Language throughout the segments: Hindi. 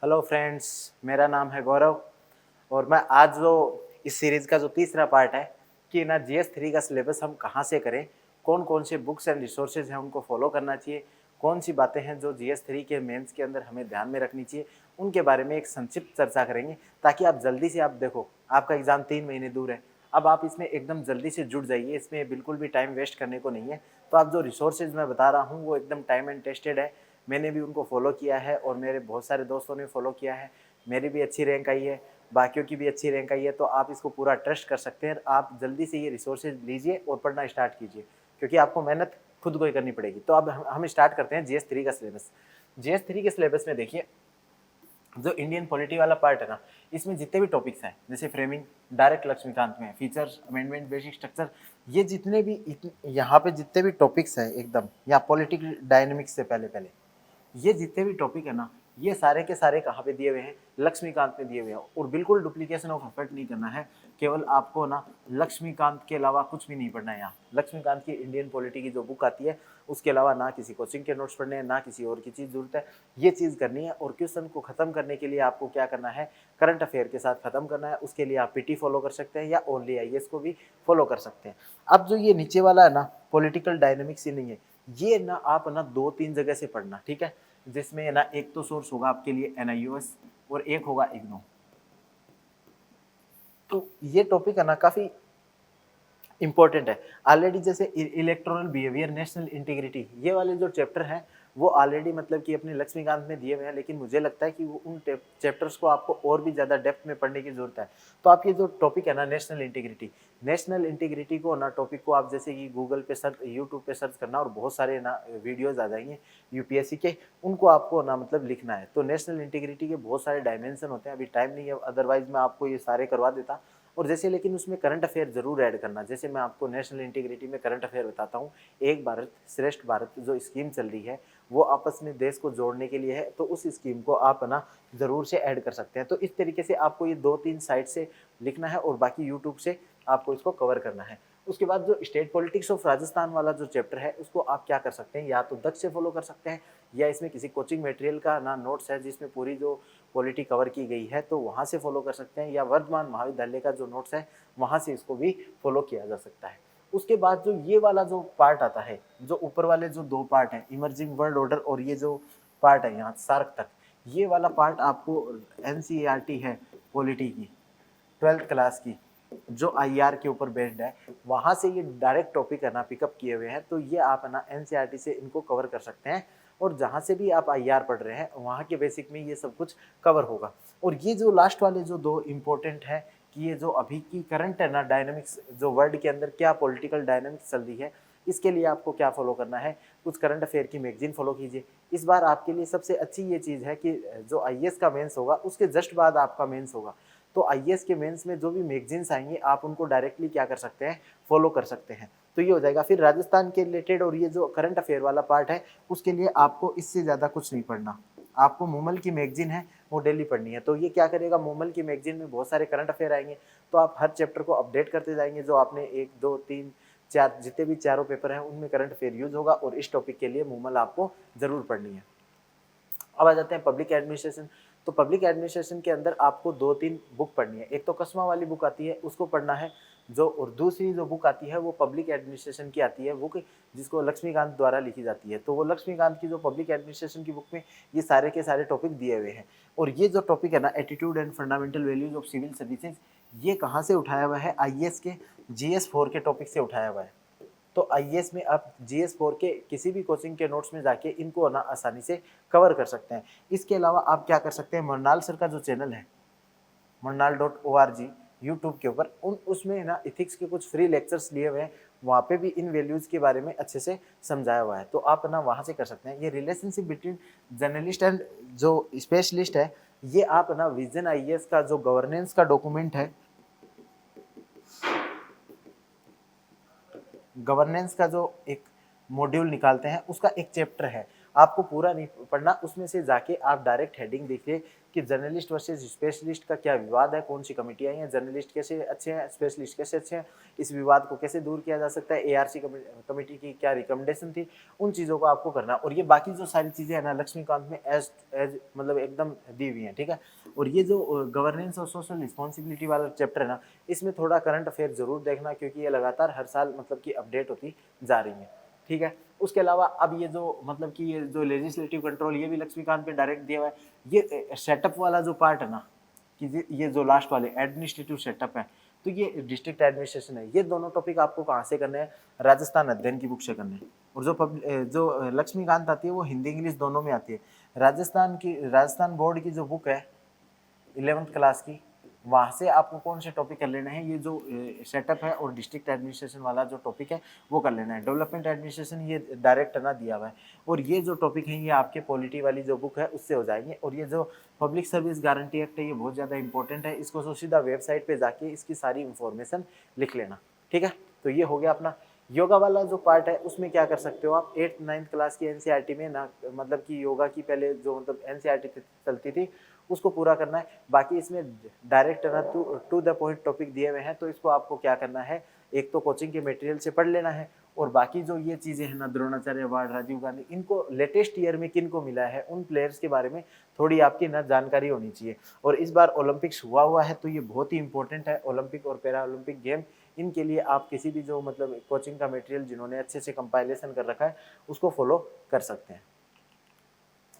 हेलो फ्रेंड्स, मेरा नाम है गौरव और मैं आज जो इस सीरीज़ का जो तीसरा पार्ट है कि ना जीएस 3 का सिलेबस हम कहाँ से करें, कौन कौन से बुक्स एंड रिसोर्सेज हैं उनको फॉलो करना चाहिए, कौन सी बातें हैं जो जीएस 3 के मेंस के अंदर हमें ध्यान में रखनी चाहिए, उनके बारे में एक संक्षिप्त चर्चा करेंगे ताकि आप जल्दी से आप देखो आपका एग्ज़ाम 3 महीने दूर है। अब आप इसमें एकदम जल्दी से जुड़ जाइए, इसमें बिल्कुल भी टाइम वेस्ट करने को नहीं है। तो आप जो रिसोर्सेज मैं बता रहा हूँ वो एकदम टाइम एंड टेस्टेड है। मैंने भी उनको फॉलो किया है और मेरे बहुत सारे दोस्तों ने फॉलो किया है। मेरी भी अच्छी रैंक आई है, बाकियों की भी अच्छी रैंक आई है, तो आप इसको पूरा ट्रस्ट कर सकते हैं। आप जल्दी से ये रिसोर्सेज लीजिए और पढ़ना स्टार्ट कीजिए क्योंकि आपको मेहनत खुद को ही करनी पड़ेगी। तो अब हम स्टार्ट करते हैं जीएस 3 का सिलेबस। जीएस 3 के सिलेबस में देखिए, जो इंडियन पॉलिटी वाला पार्ट है ना, इसमें जितने भी टॉपिक्स हैं जैसे फ्रेमिंग, डायरेक्ट लक्ष्मीकांत में फीचर्स, अमेंडमेंट, बेसिक स्ट्रक्चर, ये जितने भी यहाँ पे जितने भी टॉपिक्स हैं एकदम, या पॉलिटिकल डायनेमिक्स से पहले पहले ये जितने भी टॉपिक है ना, ये सारे के सारे कहाँ पे दिए हुए हैं, लक्ष्मीकांत में दिए हुए हैं। और बिल्कुल डुप्लीकेशन ऑफ एफर्ट नहीं करना है, केवल आपको ना लक्ष्मीकांत के अलावा कुछ भी नहीं पढ़ना है। यहाँ लक्ष्मीकांत की इंडियन पॉलिटी की जो बुक आती है उसके अलावा ना किसी कोचिंग के नोट्स पढ़ने हैं, ना किसी और की चीज़ जरूरत है, ये चीज़ करनी है। और क्वेश्चन को खत्म करने के लिए आपको क्या करना है, करंट अफेयर के साथ खत्म करना है। उसके लिए आप पीटी फॉलो कर सकते हैं या ओनली आईएएस को भी फॉलो कर सकते हैं। अब जो ये नीचे वाला है ना, पॉलिटिकल डायनेमिक्स ही नहीं है, ये ना आप ना 2-3 जगह से पढ़ना, ठीक है। जिसमें ना एक तो सोर्स होगा आपके लिए एनआईओएस और एक होगा इग्नू। तो ये टॉपिक है ना काफी इंपॉर्टेंट है। ऑलरेडी जैसे इलेक्ट्रॉनल बिहेवियर, नेशनल इंटीग्रिटी, ये वाले जो चैप्टर हैं वो ऑलरेडी मतलब कि अपने लक्ष्मीकांत में दिए हुए हैं, लेकिन मुझे लगता है कि वो उन चैप्टर्स को आपको और भी ज़्यादा डेप्थ में पढ़ने की जरूरत है। तो आप ये जो टॉपिक है ना नेशनल इंटीग्रिटी को ना टॉपिक को आप जैसे कि गूगल पे सर्च, यूट्यूब पे सर्च करना और बहुत सारे ना वीडियोज़ आ जाएंगे यूपीएससी के, उनको आपको ना मतलब लिखना है। तो नेशनल इंटीग्रिटी के बहुत सारे डायमेंशन होते हैं, अभी टाइम नहीं है, अदरवाइज मैं आपको ये सारे करवा देता। और जैसे लेकिन उसमें करंट अफेयर जरूर ऐड करना। जैसे मैं आपको नेशनल इंटीग्रिटी में करंट अफेयर बताता हूँ, एक भारत श्रेष्ठ भारत जो स्कीम चल रही है वो आपस में देश को जोड़ने के लिए है, तो उस स्कीम को आप ना जरूर से ऐड कर सकते हैं। तो इस तरीके से आपको ये 2-3 साइट से लिखना है और बाकी यूट्यूब से आपको इसको कवर करना है। उसके बाद जो स्टेट पॉलिटिक्स ऑफ राजस्थान वाला जो चैप्टर है उसको आप क्या कर सकते हैं, या तो दक्ष से फॉलो कर सकते हैं या इसमें किसी कोचिंग मटेरियल का ना नोट्स है जिसमें पूरी जो पॉलिटी कवर की गई है तो वहाँ से फॉलो कर सकते हैं, या वर्धमान महाविद्यालय का जो नोट्स है वहाँ से इसको भी फॉलो किया जा सकता है। उसके बाद जो ये वाला जो पार्ट आता है, जो ऊपर वाले जो 2 पार्ट हैं, इमर्जिंग वर्ल्ड ऑर्डर और ये जो पार्ट है यहाँ सार्क तक, ये वाला पार्ट आपको एनसीईआरटी है पॉलिटी की 12th क्लास की, जो आईआर के ऊपर बेस्ड है, वहां से ये डायरेक्ट टॉपिक है ना पिकअप किए हुए हैं। तो ये आप है ना एनसीईआरटी से इनको कवर कर सकते हैं और जहां से भी आप आईआर पढ़ रहे हैं वहां के बेसिक में ये सब कुछ कवर होगा। और ये जो लास्ट वाले जो 2 इंपॉर्टेंट है कि ये जो अभी की करंट है ना डायनामिक्स, जो वर्ल्ड के अंदर क्या पॉलिटिकल डायनामिक्स चल रही है, इसके लिए आपको क्या फॉलो करना है, कुछ करंट अफेयर की मैगजीन फॉलो कीजिए। इस बार आपके लिए सबसे अच्छी ये चीज़ है कि जो आईएएस का मेंस होगा उसके जस्ट बाद आपका मेंस होगा, तो आईएएस के मेंस में जो भी मैगजीन्स आएंगी आप उनको डायरेक्टली क्या कर सकते हैं, फॉलो कर सकते हैं। तो ये हो जाएगा। फिर राजस्थान के रिलेटेड और ये जो करंट अफेयर वाला पार्ट है उसके लिए आपको इससे ज़्यादा कुछ नहीं पढ़ना। आपको मोमल की मैगजीन है वो डेली पढ़नी है। तो ये क्या करेगा, मोमल की मैगजीन में बहुत सारे करंट अफेयर आएंगे, तो आप हर चैप्टर को अपडेट करते जाएंगे। जो आपने 1, 2, 3, 4 जितने भी चारों पेपर हैं उनमें करंट अफेयर यूज होगा और इस टॉपिक के लिए मोमल आपको जरूर पढ़नी है। अब आ जाते हैं पब्लिक एडमिनिस्ट्रेशन। तो पब्लिक एडमिनिस्ट्रेशन के अंदर आपको 2-3 बुक पढ़नी है। एक तो कस्मा वाली बुक आती है उसको पढ़ना है जो, और दूसरी जो बुक आती है वो पब्लिक एडमिनिस्ट्रेशन की आती है बुक, जिसको लक्ष्मीकांत द्वारा लिखी जाती है। तो वो लक्ष्मीकांत की जो पब्लिक एडमिनिस्ट्रेशन की बुक में ये सारे के सारे टॉपिक दिए हुए हैं। और ये जो टॉपिक है ना, attitude and fundamental values of civil services, ये कहाँ से उठाया हुआ है, आईएएस के जीएस 4 के टॉपिक से उठाया हुआ है। तो आईएएस में आप जीएस 4 के किसी भी कोचिंग के नोट्स में जाके इनको ना आसानी से कवर कर सकते हैं। इसके अलावा आप क्या कर सकते हैं, मरनाल सर का जो चैनल है marnal.org यूट्यूब के ऊपर, उन उसमें ना इथिक्स के कुछ फ्री लेक्चर्स लिए हुए हैं, वहाँ पे भी इन वैल्यूज के बारे में अच्छे से समझाया हुआ है, तो आप ना वहाँ से कर सकते हैं। ये रिलेशनशिप बिटवीन जर्नलिस्ट एंड जो स्पेशलिस्ट है, ये आप ना विजन आईएएस का जो गवर्नेंस का डॉक्यूमेंट है, गवर्नेंस का जो एक मॉड्यूल निकालते हैं उसका एक चैप्टर है, आपको पूरा नहीं पढ़ना, उसमें से जाके आप डायरेक्ट हेडिंग देखिए कि जर्नलिस्ट वर्सेस स्पेशलिस्ट का क्या विवाद है, कौन सी कमिटियाँ हैं, जर्नलिस्ट कैसे अच्छे हैं, स्पेशलिस्ट कैसे अच्छे हैं, इस विवाद को कैसे दूर किया जा सकता है, एआरसी कमेटी की क्या रिकमेंडेशन थी, उन चीज़ों को आपको करना। और ये बाकी जो सारी चीज़ें हैं ना लक्ष्मीकांत में एज एज मतलब एकदम दी हुई हैं, ठीक है। और ये जो गवर्नेंस और सोशल रिस्पॉन्सिबिलिटी वाला चैप्टर है ना, इसमें थोड़ा करंट अफेयर जरूर देखना, क्योंकि ये लगातार हर साल मतलब कि अपडेट होती जा रही है, ठीक है। उसके अलावा अब ये जो मतलब कि ये जो लेजिस्लेटिव कंट्रोल, ये भी लक्ष्मीकांत पे डायरेक्ट दिया हुआ है। ये सेटअप वाला जो पार्ट है ना, कि ये जो लास्ट वाले एडमिनिस्ट्रेटिव सेटअप है, तो ये डिस्ट्रिक्ट एडमिनिस्ट्रेशन है, ये दोनों टॉपिक आपको कहाँ से करने हैं, राजस्थान अध्ययन की बुक से करने हैं। और जो लक्ष्मीकांत आती है वो हिंदी इंग्लिश दोनों में आती है। राजस्थान बोर्ड की जो बुक है 11th क्लास की, वहाँ से आपको कौन से टॉपिक कर लेना है, ये जो सेटअप है और डिस्ट्रिक्ट एडमिनिस्ट्रेशन वाला जो टॉपिक है वो कर लेना है। डेवलपमेंट एडमिनिस्ट्रेशन ये डायरेक्ट ना दिया हुआ है। और ये जो टॉपिक है ये आपके पॉलिटी वाली जो बुक है उससे हो जाएंगे। और ये जो पब्लिक सर्विस गारंटी एक्ट है ये बहुत ज़्यादा इंपॉर्टेंट है, इसको तो सीधा वेबसाइट पर जाके इसकी सारी इंफॉर्मेशन लिख लेना, ठीक है। तो ये हो गया अपना योगा वाला जो पार्ट है। उसमें क्या कर सकते हो आप, 8th 9th क्लास की एनसीईआरटी में ना, मतलब कि योगा की पहले जो मतलब एनसीईआरटी चलती थी उसको पूरा करना है। बाकी इसमें डायरेक्ट ना टू द पॉइंट टॉपिक दिए हुए हैं, तो इसको आपको क्या करना है, एक तो कोचिंग के मटेरियल से पढ़ लेना है, और बाकी जो ये चीज़ें हैं ना, द्रोणाचार्य अवार्ड, राजीव गांधी, इनको लेटेस्ट ईयर में किन को मिला है, उन प्लेयर्स के बारे में थोड़ी आपकी ना जानकारी होनी चाहिए। और इस बार ओलंपिक्स हुआ है, तो ये बहुत ही इंपॉर्टेंट है। ओलंपिक और पैरा ओलंपिक गेम, इनके लिए आप किसी भी जो मतलब कोचिंग का मटेरियल जिन्होंने अच्छे से कंपाइलेशन कर रखा है उसको फॉलो कर सकते हैं।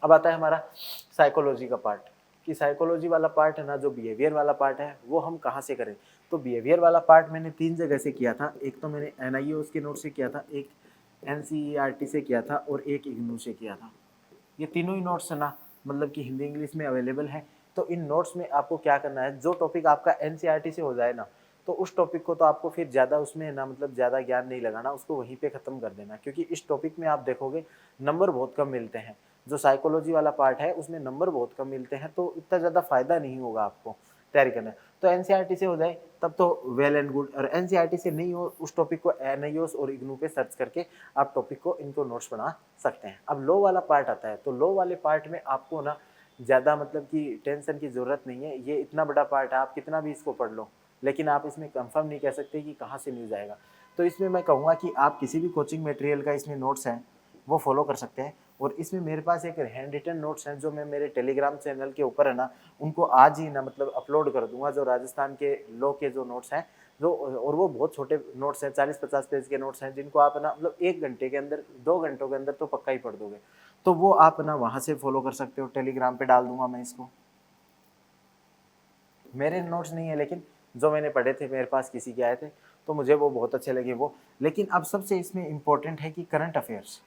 अब आता है हमारा साइकोलॉजी का पार्ट, कि साइकोलॉजी वाला पार्ट है ना, जो बिहेवियर वाला पार्ट है वो हम कहाँ से करें। तो बिहेवियर वाला पार्ट मैंने 3 जगह से किया था। एक तो मैंने एनआईओएस के नोट से किया था, एक एनसीईआरटी से किया था, और एक इग्नू से किया था। ये तीनों ही नोट्स है ना, मतलब कि हिंदी इंग्लिश में अवेलेबल है। तो इन नोट्स में आपको क्या करना है, जो टॉपिक आपका एनसीईआरटी से हो जाए ना, तो उस टॉपिक को तो आपको फिर ज़्यादा उसमें ना मतलब ज़्यादा ज्ञान नहीं लगाना, उसको वहीं पे ख़त्म कर देना। क्योंकि इस टॉपिक में आप देखोगे नंबर बहुत कम मिलते हैं। जो साइकोलॉजी वाला पार्ट है उसमें नंबर बहुत कम मिलते हैं, तो इतना ज़्यादा फायदा नहीं होगा आपको तैयारी करना। तो एनसीईआरटी से हो जाए तब तो वेल एंड गुड, और एनसीईआरटी से नहीं हो उस टॉपिक को एनआईओएस और इग्नू पे सर्च करके आप टॉपिक को इनको नोट्स बना सकते हैं। अब लो वाला पार्ट आता है, तो लो वाले पार्ट में आपको ना ज़्यादा मतलब कि टेंशन की ज़रूरत नहीं है। ये इतना बड़ा पार्ट है, आप कितना भी इसको पढ़ लो, लेकिन आप इसमें कंफर्म नहीं कह सकते कि कहाँ से न्यूज़ आएगा। तो इसमें मैं कहूँगा कि आप किसी भी कोचिंग मटेरियल का इसमें नोट्स हैं वो फॉलो कर सकते हैं। और इसमें मेरे पास एक हैंड रिटन नोट्स हैं जो मैं मेरे टेलीग्राम चैनल के ऊपर है ना, उनको आज ही ना मतलब अपलोड कर दूंगा, जो राजस्थान के लॉ के जो नोट्स हैं, जो और वो बहुत छोटे नोट्स हैं, 40-50 पेज के नोट्स हैं, जिनको आप ना मतलब 1 घंटे के अंदर 2 घंटों के अंदर तो पक्का ही पढ़ दोगे। तो वो आप ना वहाँ से फॉलो कर सकते हो, टेलीग्राम पे डाल दूंगा मैं इसको। मेरे नोट्स नहीं है, लेकिन जो मैंने पढ़े थे, मेरे पास किसी के आए थे, तो मुझे वो बहुत अच्छे लगे वो। लेकिन अब सबसे इसमें इम्पोर्टेंट है कि करंट अफेयर्स,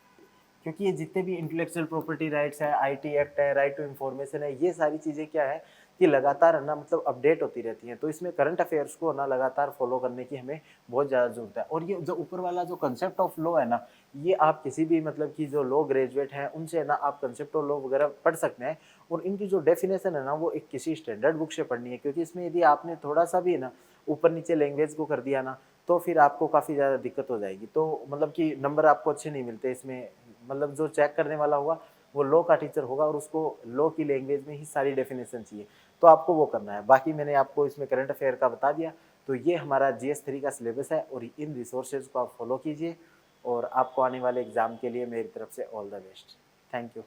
क्योंकि ये जितने भी इंटेलेक्चुअल प्रॉपर्टी राइट्स है, आईटी एक्ट है, राइट टू इन्फॉर्मेशन है, ये सारी चीज़ें क्या है कि लगातार है ना मतलब अपडेट होती रहती हैं। तो इसमें करंट अफेयर्स को ना लगातार फॉलो करने की हमें बहुत ज़्यादा जरूरत है। और ये जो ऊपर वाला जो कंसेप्ट ऑफ लॉ है ना, ये आप किसी भी मतलब कि जो लॉ ग्रेजुएट हैं उनसे ना आप कंसेप्ट ऑफ लॉ वगैरह पढ़ सकते हैं। और इनकी जो डेफिनेशन है ना, वो एक किसी स्टैंडर्ड बुक से पढ़नी है, क्योंकि इसमें यदि आपने थोड़ा सा भी ना ऊपर नीचे लैंग्वेज को कर दिया ना, तो फिर आपको काफ़ी ज़्यादा दिक्कत हो जाएगी। तो मतलब कि नंबर आपको अच्छे नहीं मिलते इसमें। मतलब जो चेक करने वाला होगा वो लॉ का टीचर होगा, और उसको लॉ की लैंग्वेज में ही सारी डेफिनेशन चाहिए, तो आपको वो करना है। बाकी मैंने आपको इसमें करंट अफेयर का बता दिया। तो ये हमारा GS3 का सिलेबस है, और इन रिसोर्सेज को आप फॉलो कीजिए, और आपको आने वाले एग्जाम के लिए मेरी तरफ से all the best. Thank you.